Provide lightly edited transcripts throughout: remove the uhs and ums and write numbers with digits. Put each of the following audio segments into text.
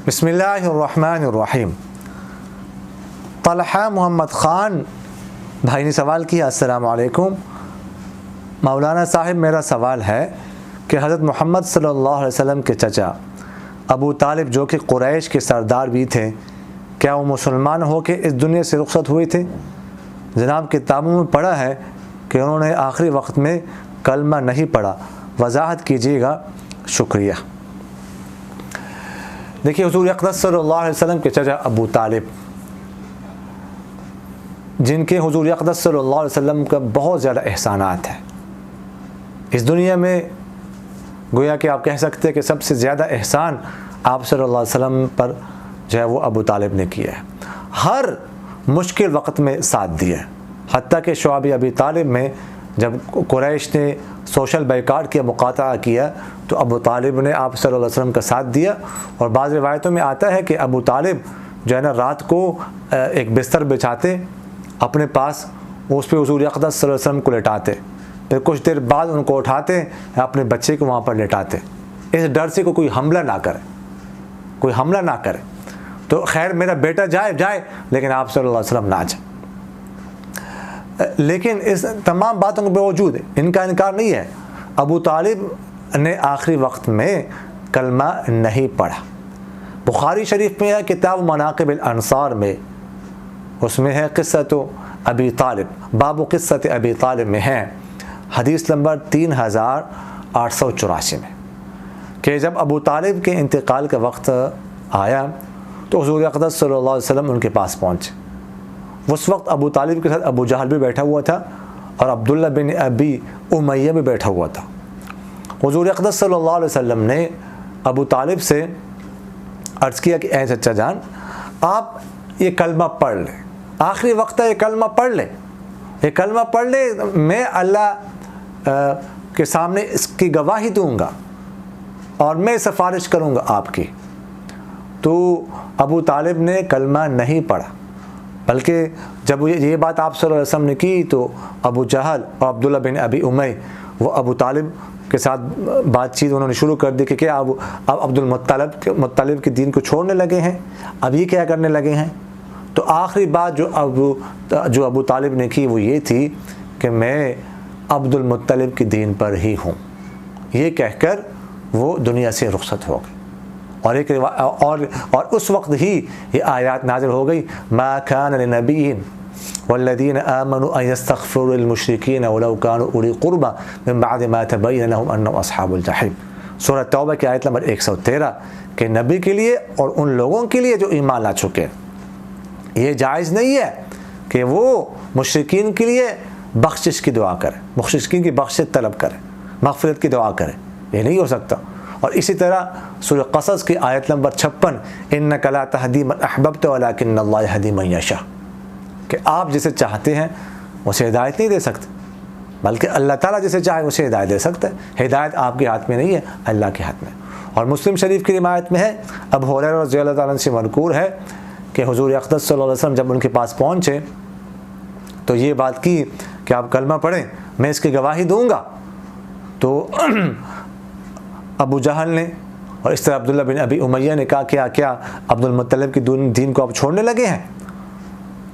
بسم اللہ الرحمن الرحیم۔ طلحہ محمد خان بھائی نے سوال کیا، السلام علیکم مولانا صاحب، میرا سوال ہے کہ حضرت محمد صلی اللہ علیہ وسلم کے چچا ابو طالب جو کہ قریش کے سردار بھی تھے، کیا وہ مسلمان ہو کے اس دنیا سے رخصت ہوئے تھے؟ جناب کتابوں میں پڑھا ہے کہ انہوں نے آخری وقت میں کلمہ نہیں پڑھا، وضاحت کیجیے گا، شکریہ۔ دیکھیے، حضور اقدس صلی اللہ علیہ وسلم کے چچا ابو طالب، جن کے حضور اقدس صلی اللہ علیہ وسلم کا بہت زیادہ احسانات ہیں اس دنیا میں، گویا کہ آپ کہہ سکتے ہیں کہ سب سے زیادہ احسان آپ صلی اللہ علیہ وسلم پر جو ہے وہ ابو طالب نے کیا ہے۔ ہر مشکل وقت میں ساتھ دیا، حتیٰ کہ شعب ابی طالب میں جب قریش نے سوشل بائیکاٹ کیا، مقاطعہ کیا، تو ابو طالب نے آپ صلی اللہ علیہ وسلم کا ساتھ دیا۔ اور بعض روایتوں میں آتا ہے کہ ابو طالب جو ہے نا رات کو ایک بستر بچھاتے اپنے پاس، اس پہ حضور اقدس صلی اللہ علیہ وسلم کو لٹاتے، پھر کچھ دیر بعد ان کو اٹھاتے، اپنے بچے کو وہاں پر لٹاتے، اس ڈر سے کوئی حملہ نہ کرے، کوئی حملہ نہ کرے۔ تو خیر میرا بیٹا جائے لیکن آپ صلی اللہ علیہ وسلم نہ جائے۔ لیکن اس تمام باتوں کے باوجود ان کا انکار نہیں ہے، ابو طالب نے آخری وقت میں کلمہ نہیں پڑھا۔ بخاری شریف میں ہے کتاب مناقب الانصار میں، اس میں ہے قصۃ ابی طالب، باب قصۃ ابی طالب میں ہے حدیث نمبر 3884 میں، کہ جب ابو طالب کے انتقال کا وقت آیا تو حضور اقدس صلی اللہ علیہ وسلم ان کے پاس پہنچے۔ اس وقت ابو طالب کے ساتھ ابو جہل بھی بیٹھا ہوا تھا اور عبداللہ بن ابی امیہ بھی بیٹھا ہوا تھا۔ حضور اقدس صلی اللہ علیہ وسلم نے ابو طالب سے عرض کیا کہ اے چچا جان، آپ یہ کلمہ پڑھ لیں، آخری وقت ہے، یہ کلمہ پڑھ لیں، یہ کلمہ پڑھ لیں، میں اللہ کے سامنے اس کی گواہی دوں گا اور میں سفارش کروں گا آپ کی۔ تو ابو طالب نے کلمہ نہیں پڑھا، بلکہ جب یہ بات آپ صلی اللہ علیہ وسلم نے کی تو ابو جہل اور عبداللہ بن ابی امیہ وہ ابو طالب کے ساتھ بات چیت انہوں نے شروع کر دی کہ کیا اب عبد المطلب کے دین کو چھوڑنے لگے ہیں، اب یہ کیا کرنے لگے ہیں؟ تو آخری بات جو ابو طالب نے کی وہ یہ تھی کہ میں عبد المطلب کے دین پر ہی ہوں، یہ کہہ کر وہ دنیا سے رخصت ہو گئے۔ اور اس وقت ہی یہ آیات نازل ہو گئی، ما کان لنبی والذین آمنوا ان یستغفروا للمشرکین ولو کانوا اولی قربى من بعد ما تبین لهم انهم اصحاب الجحیم، سورہ توبہ کی آیت نمبر 113، کہ نبی کے لیے اور ان لوگوں کے لیے جو ایمان لا چکے یہ جائز نہیں ہے کہ وہ مشرکین کے لیے بخشش کی دعا کرے، مشرکین کی بخشش طلب کرے، مغفرت کی دعا کرے، یہ نہیں ہو سکتا۔ اور اسی طرح سورہ قصص کی آیت نمبر 56، انک لا تہدی من احببت ولکن اللہ یہدی من یشاء، کہ آپ جسے چاہتے ہیں اسے ہدایت نہیں دے سکتے، بلکہ اللہ تعالیٰ جسے چاہے اسے ہدایت دے سکتا ہے۔ ہدایت آپ کے ہاتھ میں نہیں ہے، اللہ کے ہاتھ میں۔ اور مسلم شریف کی روایت میں ہے، ابو ہریرہ رضی اللہ تعالیٰ عنہ سے منقول ہے کہ حضور اقدس صلی اللہ علیہ وسلم جب ان کے پاس پہنچے تو یہ بات کی کہ آپ کلمہ پڑھیں، میں اس کی گواہی دوں گا۔ تو ابو جہل نے اور اس طرح عبداللہ بن ابی امیہ نے کہا کیا عبد المطلب کی دین کو آپ چھوڑنے لگے ہیں؟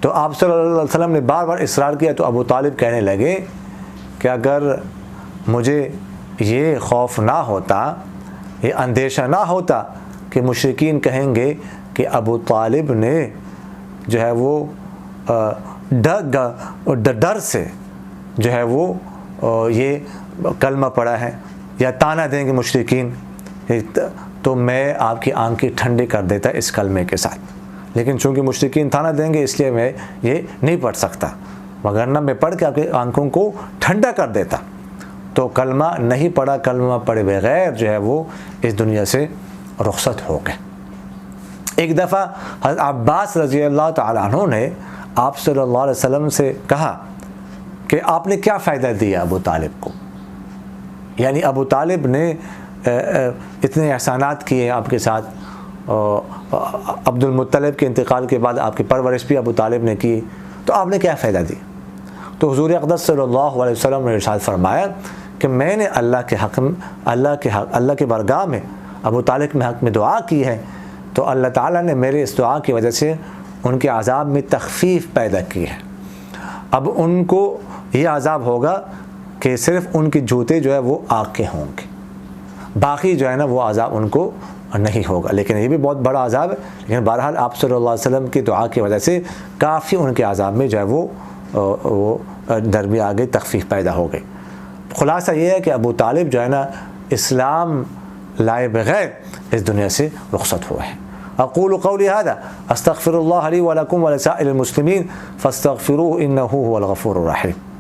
تو آپ صلی اللہ علیہ وسلم نے بار بار اصرار کیا، تو ابو طالب کہنے لگے کہ اگر مجھے یہ خوف نہ ہوتا، یہ اندیشہ نہ ہوتا کہ مشرکین کہیں گے کہ ابو طالب نے جو ہے وہ ڈر سے جو ہے وہ یہ کلمہ پڑھا ہے، یا تانا دیں گے مشرکین، تو میں آپ کی آنکھیں ٹھنڈی کر دیتا اس کلمے کے ساتھ، لیکن چونکہ مشرکین تانا دیں گے اس لیے میں یہ نہیں پڑھ سکتا، وگرنہ میں پڑھ کے آپ کی آنکھوں کو ٹھنڈا کر دیتا۔ تو کلمہ نہیں پڑھا، کلمہ پڑھے بغیر جو ہے وہ اس دنیا سے رخصت ہو گئے۔ ایک دفعہ حضرت عباس رضی اللہ تعالیٰ عنہ نے آپ صلی اللہ علیہ وسلم سے کہا کہ آپ نے کیا فائدہ دیا ابو طالب کو، یعنی ابو طالب نے اتنے احسانات کیے آپ کے ساتھ، عبد المطلب کے انتقال کے بعد آپ کی پرورش بھی ابو طالب نے کی، تو آپ نے کیا فائدہ دیا؟ تو حضور اقدس صلی اللہ علیہ وسلم نے ارشاد فرمایا کہ میں نے اللہ کے بارگاہ میں ابو طالب کے حق میں دعا کی ہے تو اللہ تعالیٰ نے میرے اس دعا کی وجہ سے ان کے عذاب میں تخفیف پیدا کی ہے. اب ان کو یہ عذاب ہوگا کہ صرف ان کے جوتے جو ہے وہ آگ کے ہوں گے, باقی جو ہے نا وہ عذاب ان کو نہیں ہوگا. لیکن یہ بھی بہت بڑا عذاب ہے. لیکن بہرحال آپ صلی اللہ علیہ وسلم کی دعا کی وجہ سے کافی ان کے عذاب میں جو ہے وہ نرمی آ گئی, تخفیف پیدا ہو گئی. خلاصہ یہ ہے کہ ابو طالب جو ہے نا اسلام لائے بغیر اس دنیا سے رخصت ہوئے ہیں. اقول قولی هذا استغفر الله لي ولكم ولسائر المسلمين فاستغفروه انه هو الغفور الرحيم.